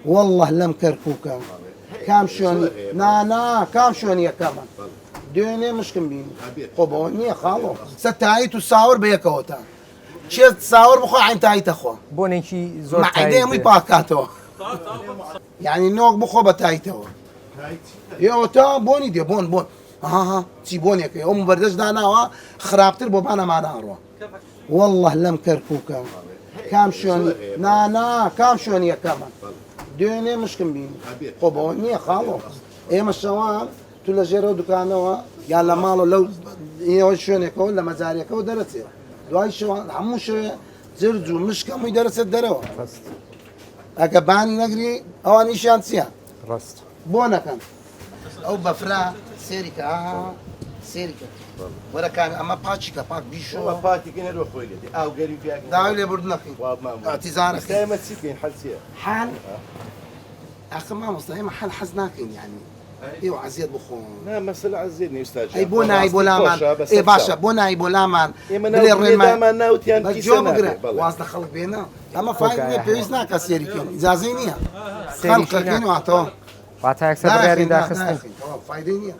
والله لم كركوكا كام شوني نا كام شوني كمان دوێنێ مشکم بین خۆبەوە نییە خاڵۆ سەتایی و ساور بەیەکەوەتە چێت ساور بخۆ عینتایی تەخۆ بۆنێکی زۆر معدەی هەمووی پاکاتەوە یعنی نۆک بخۆ بە تایتەوە ئێوەتا بۆنی دێ بۆن ها چی بۆنێکە ئەو بەردەش داناوە خراپتر بۆ بانەماناڕوە والله لەم کەرکووکە کام شوێنی نا کام شوێنیە کەمە دوێنێ مشکم بین خۆبەوە نییە خاڵۆ ئێمە شەوە تو لە ژێرە دوکانەوە یان لە ماڵە لەو ئێوە شوێنێکەوە لە مەجارێکەوە دەرەچێت دوای شەوە هەموو شوێ جرج و مشکەمووی دەرەچێت دەرەوە ئەگە بانی نەگری ئەوان نیشیان چییە ڕاست بۆ نەکەن ئەو بەفرا سێریکە سێریکە وەرەکان ئەمە پاچیکە پاک بیشەوە پاکیکە نەرۆ خۆی لێ ئاو گەری پیاکە داوای لێ برد نەکەین تیزانەکە ئێمە چی بکەین حەل چییە؟ حال ئەخ مامۆستا ئێمە حال حەز ناکەین یعنی ئێوە عەزیەت بخۆن نا مەسەلە عەزیەت نیە ئوستاذ ئەی بۆ نایی بۆ لامان ئێ باشە بۆ نایی بۆ لامان ئێمە ناومان ناوتیان جۆ بگرە واز لە خەڵک بێنە ئەمە فایل نییە پێویست ناکە سێریکەین ئیجازەی نییە خەڵقەکەین واتەوە واتە یەکسەر بڕیاری داخستن فایدەی نییە